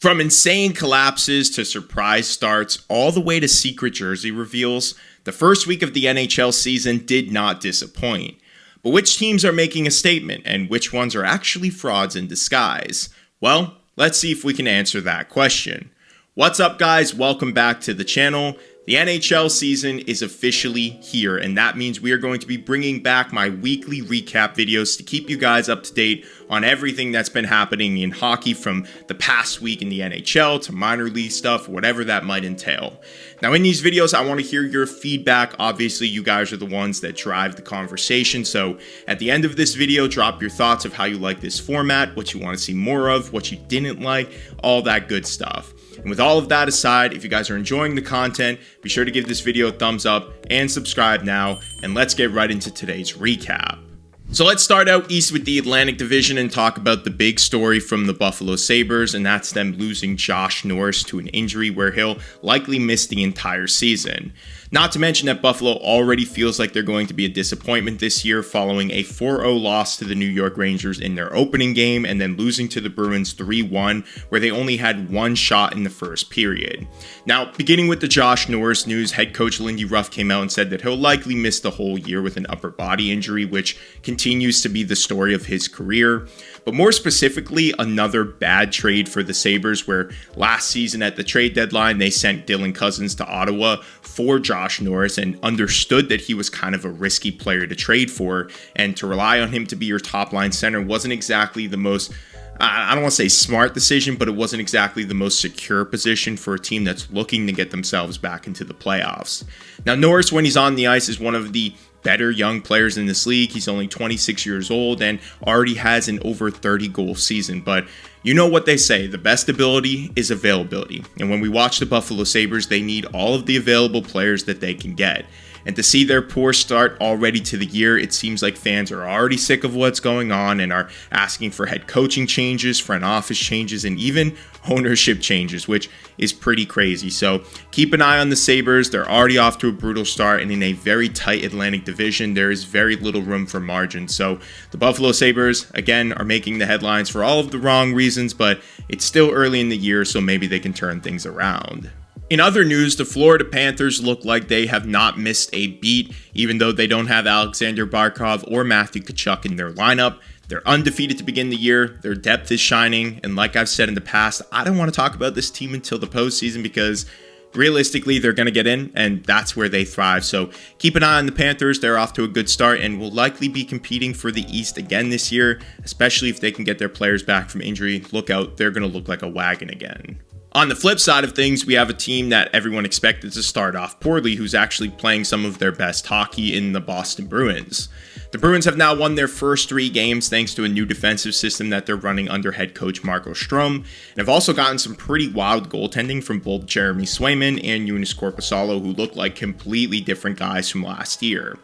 From insane collapses to surprise starts, all the way to secret jersey reveals, the first week of the NHL season did not disappoint. But which teams are making a statement, and which ones are actually frauds in disguise? Well, let's see if we can answer that question. What's up, guys? Welcome back to the channel. The NHL season is officially here, and that means we are going to be bringing back my weekly recap videos to keep you guys up to date on everything that's been happening in hockey from the past week in the NHL to minor league stuff, whatever that might entail. Now, in these videos, I want to hear your feedback. Obviously, you guys are the ones that drive the conversation, so at the end of this video, drop your thoughts of how you like this format, what you want to see more of, what you didn't like, all that good stuff. And with all of that aside, if you guys are enjoying the content, be sure to give this video a thumbs up and subscribe now, and let's get right into today's recap. So let's start out east with the Atlantic Division and talk about the big story from the Buffalo Sabres, and that's them losing Josh Norris to an injury where he'll likely miss the entire season. Not to mention that Buffalo already feels like they're going to be a disappointment this year following a 4-0 loss to the New York Rangers in their opening game and then losing to the Bruins 3-1, where they only had one shot in the first period. Now, beginning with the Josh Norris news, head coach Lindy Ruff came out and said that he'll likely miss the whole year with an upper body injury, which continues to be the story of his career. But more specifically, another bad trade for the Sabres, where last season at the trade deadline, they sent Dylan Cousins to Ottawa for Josh Norris and understood that he was kind of a risky player to trade for, and to rely on him to be your top line center wasn't exactly the most, I don't want to say smart decision, but it wasn't exactly the most secure position for a team that's looking to get themselves back into the playoffs. Now, Norris, when he's on the ice, is one of the better young players in this league. He's only 26 years old and already has an over 30 goal season. But you know what they say, the best ability is availability. And when we watch the Buffalo Sabres, they need all of the available players that they can get. And to see their poor start already to the year, it seems like fans are already sick of what's going on and are asking for head coaching changes, front office changes, and even ownership changes, which is pretty crazy. So keep an eye on the Sabres. They're already off to a brutal start, and in a very tight Atlantic Division, there is very little room for margin. So the Buffalo Sabres, again, are making the headlines for all of the wrong reasons, but it's still early in the year, so maybe they can turn things around. In other news, the Florida Panthers look like they have not missed a beat, even though they don't have Alexander Barkov or Matthew Tkachuk in their lineup. They're undefeated to begin the year, their depth is shining, and like I've said in the past, I don't want to talk about this team until the postseason because realistically, they're going to get in, and that's where they thrive. So keep an eye on the Panthers. They're off to a good start and will likely be competing for the East again this year, especially if they can get their players back from injury. Look out, they're going to look like a wagon again. On the flip side of things, we have a team that everyone expected to start off poorly, who's actually playing some of their best hockey in the Boston Bruins. The Bruins have now won their first 3 games thanks to a new defensive system that they're running under head coach Marco Strom, and have also gotten some pretty wild goaltending from both Jeremy Swayman and Joonas Korpisalo, who look like completely different guys from last year.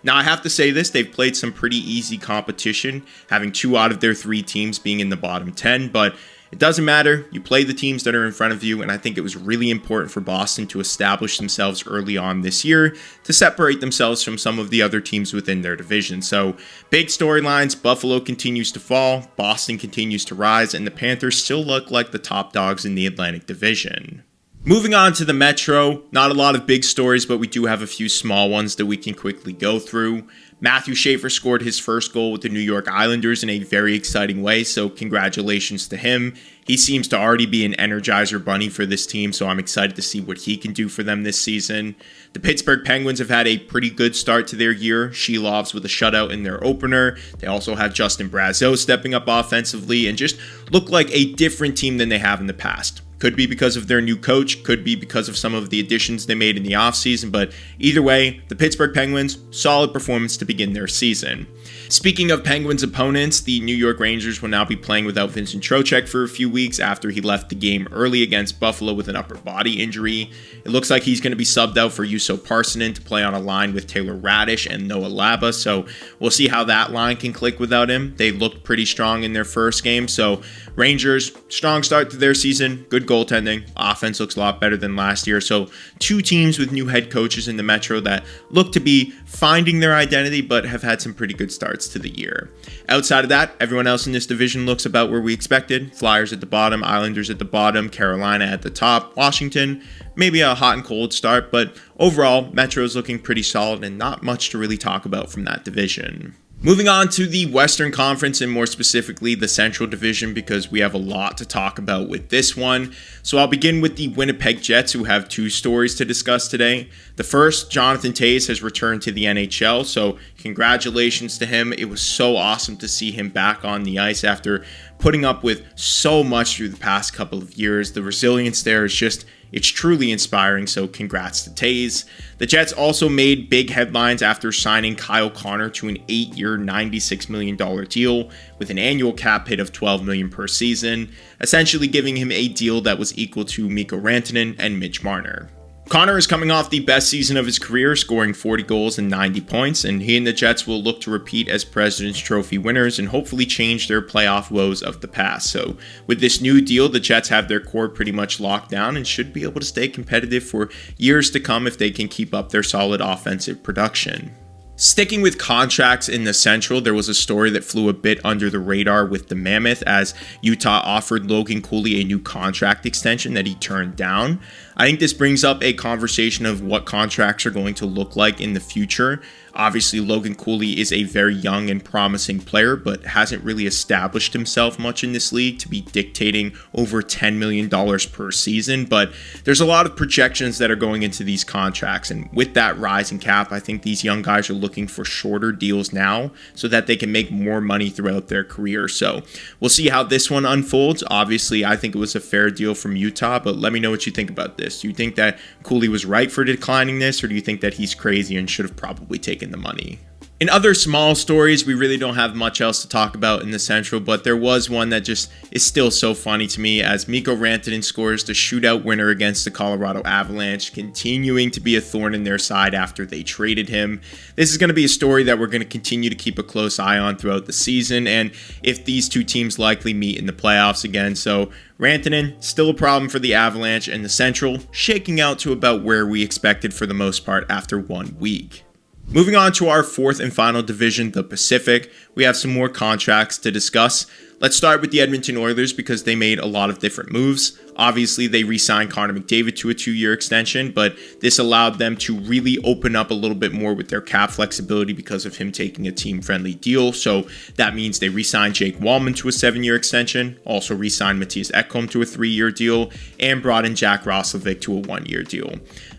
Now, I have to say this, they've played some pretty easy competition, having 2 out of their 3 teams being in the bottom 10, but it doesn't matter. You play the teams that are in front of you, and I think it was really important for Boston to establish themselves early on this year to separate themselves from some of the other teams within their division. So, big storylines, Buffalo continues to fall, Boston continues to rise, and the Panthers still look like the top dogs in the Atlantic Division. Moving on to the Metro, not a lot of big stories, but we do have a few small ones that we can quickly go through. Matthew Schaefer scored his first goal with the New York Islanders in a very exciting way, so congratulations to him. He seems to already be an Energizer bunny for this team, so I'm excited to see what he can do for them this season. The Pittsburgh Penguins have had a pretty good start to their year. Shelovs with a shutout in their opener. They also have Justin Brazeau stepping up offensively and just look like a different team than they have in the past. Could be because of their new coach, could be because of some of the additions they made in the offseason, but either way, the Pittsburgh Penguins, solid performance to begin their season. Speaking of Penguins opponents, the New York Rangers will now be playing without Vincent Trocheck for a few weeks after he left the game early against Buffalo with an upper body injury. It looks like he's going to be subbed out for Juuso Parssinen to play on a line with Taylor Radish and Noah Laba, so we'll see how that line can click without him. They looked pretty strong in their first game, so Rangers, strong start to their season, good goaltending, offense looks a lot better than last year, so 2 teams with new head coaches in the Metro that look to be finding their identity but have had some pretty good starts starts to the year. Outside of that, everyone else in this division looks about where we expected. Flyers at the bottom, Islanders at the bottom, Carolina at the top, Washington, maybe a hot and cold start, but overall, Metro is looking pretty solid and not much to really talk about from that division. Moving on to the Western Conference and more specifically the Central Division, because we have a lot to talk about with this one. So I'll begin with the Winnipeg Jets, who have two stories to discuss today. The first, Jonathan Toews has returned to the NHL, so congratulations to him. It was so awesome to see him back on the ice after putting up with so much through the past couple of years. The resilience there is just, it's truly inspiring, so congrats to Toews. The Jets also made big headlines after signing Kyle Connor to an 8-year, $96 million deal with an annual cap hit of $12 million per season, essentially giving him a deal that was equal to Mikko Rantanen and Mitch Marner. Connor is coming off the best season of his career, scoring 40 goals and 90 points, and he and the Jets will look to repeat as President's Trophy winners and hopefully change their playoff woes of the past. So with this new deal, the Jets have their core pretty much locked down and should be able to stay competitive for years to come if they can keep up their solid offensive production. Sticking with contracts in the Central, there was a story that flew a bit under the radar with the Mammoth as Utah offered Logan Cooley a new contract extension that he turned down. I think this brings up a conversation of what contracts are going to look like in the future. Obviously, Logan Cooley is a very young and promising player, but hasn't really established himself much in this league to be dictating over $10 million per season. But there's a lot of projections that are going into these contracts. And with that rising cap, I think these young guys are looking for shorter deals now so that they can make more money throughout their career. So we'll see how this one unfolds. Obviously, I think it was a fair deal from Utah, but let me know what you think about this. Do you think that Cooley was right for declining this, or do you think that he's crazy and should have probably taken the money? In other small stories, we really don't have much else to talk about in the Central, but there was one that just is still so funny to me as Mikko Rantanen scores the shootout winner against the Colorado Avalanche, continuing to be a thorn in their side after they traded him. This is going to be a story that we're going to continue to keep a close eye on throughout the season, and if these two teams likely meet in the playoffs again. So Rantanen, still a problem for the Avalanche, and the Central shaking out to about where we expected for the most part after 1 week. Moving on to our fourth and final division, the Pacific, we have some more contracts to discuss. Let's start with the Edmonton Oilers because they made a lot of different moves. Obviously, they re-signed Connor McDavid to a 2-year extension, but this allowed them to really open up a little bit more with their cap flexibility because of him taking a team-friendly deal. So that means they re-signed Jake Wallman to a 7-year extension, also re-signed Matthias Ekholm to a 3-year deal, and brought in Jack Roslovic to a 1-year deal.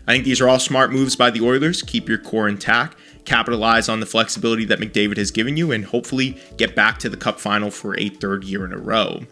I think these are all smart moves by the Oilers. Keep your core intact, capitalize on the flexibility that McDavid has given you, and hopefully get back to the Cup final for a 3rd year in a row.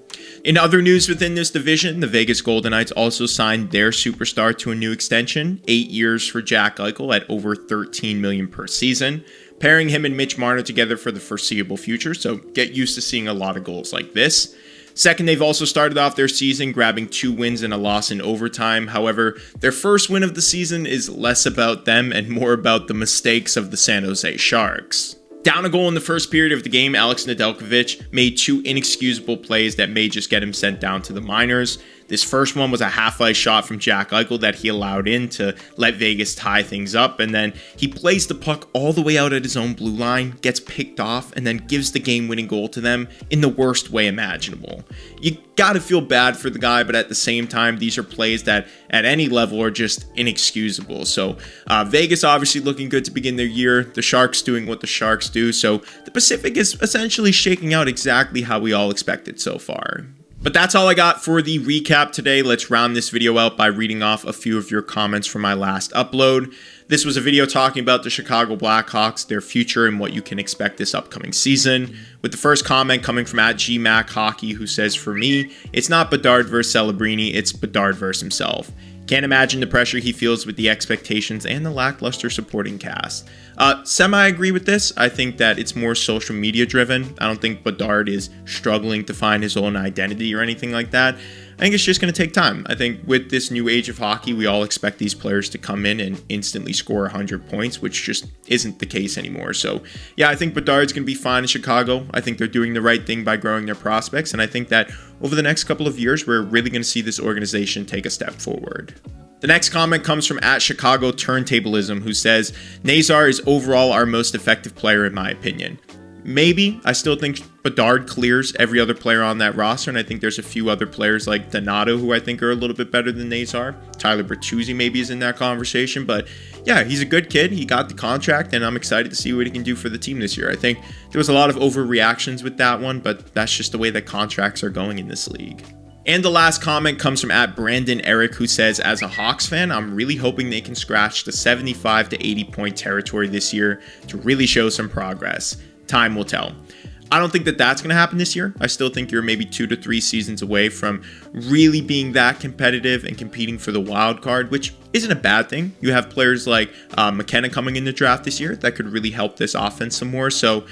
In other news within this division, the Vegas Golden Knights also signed their superstar to a new extension, 8 years for Jack Eichel at over $13 million per season, pairing him and Mitch Marner together for the foreseeable future, so get used to seeing a lot of goals like this. Second, they've also started off their season grabbing 2 wins and a loss in overtime. However, their first win of the season is less about them and more about the mistakes of the San Jose Sharks. Down a goal in the first period of the game, Alex Nedeljkovic made 2 inexcusable plays that may just get him sent down to the minors. This first one was a half-ice shot from Jack Eichel that he allowed in to let Vegas tie things up, and then he plays the puck all the way out at his own blue line, gets picked off, and then gives the game-winning goal to them in the worst way imaginable. You gotta feel bad for the guy, but at the same time, these are plays that at any level are just inexcusable. So Vegas obviously looking good to begin their year, the Sharks doing what the Sharks do, so the Pacific is essentially shaking out exactly how we all expected so far. But that's all I got for the recap today. Let's round this video out by reading off a few of your comments from my last upload. This was a video talking about the Chicago Blackhawks, their future, and what you can expect this upcoming season. With the first comment coming from @GMacHockey, who says, "For me, it's not Bedard versus Celebrini, it's Bedard versus himself. Can't imagine the pressure he feels with the expectations and the lackluster supporting cast." Semi-agree with this. I think that it's more social media driven. I don't think Bedard is struggling to find his own identity or anything like that. I think it's just going to take time. I think with this new age of hockey, we all expect these players to come in and instantly score 100 points, which just isn't the case anymore. So, yeah, I think Bedard's going to be fine in Chicago. I think they're doing the right thing by growing their prospects, and I think that over the next couple of years, we're really going to see this organization take a step forward. The next comment comes from @Chicago Turntablism, who says, "Nazar is overall our most effective player in my opinion." maybe. I still think Bedard clears every other player on that roster, and I think there's a few other players like Donato who I think are a little bit better than these are. Tyler Bertuzzi maybe is in that conversation, but yeah, he's a good kid. He got the contract, and I'm excited to see what he can do for the team this year. I think there was a lot of overreactions with that one, but that's just the way that contracts are going in this league. And the last comment comes from @BrandonEric, who says, as a Hawks fan, I'm really hoping they can scratch the 75 to 80 point territory this year to really show some progress. Time will tell. I don't think that that's going to happen this year. I still think you're maybe 2 to 3 seasons away from really being that competitive and competing for the wild card, which isn't a bad thing. You have players like McKenna coming in the draft this year that could really help this offense some more. So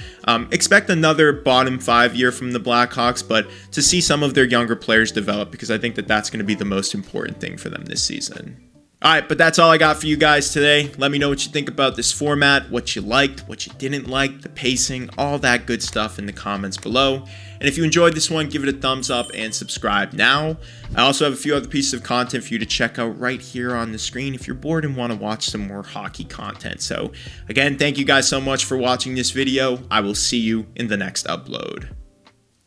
expect another bottom 5 year from the Blackhawks, but to see some of their younger players develop, because I think that that's going to be the most important thing for them this season. All right, but that's all I got for you guys today. Let me know what you think about this format, what you liked, what you didn't like, the pacing, all that good stuff in the comments below. And if you enjoyed this one, give it a thumbs up and subscribe now. I also have a few other pieces of content for you to check out right here on the screen if you're bored and want to watch some more hockey content. So again, thank you guys so much for watching this video. I will see you in the next upload.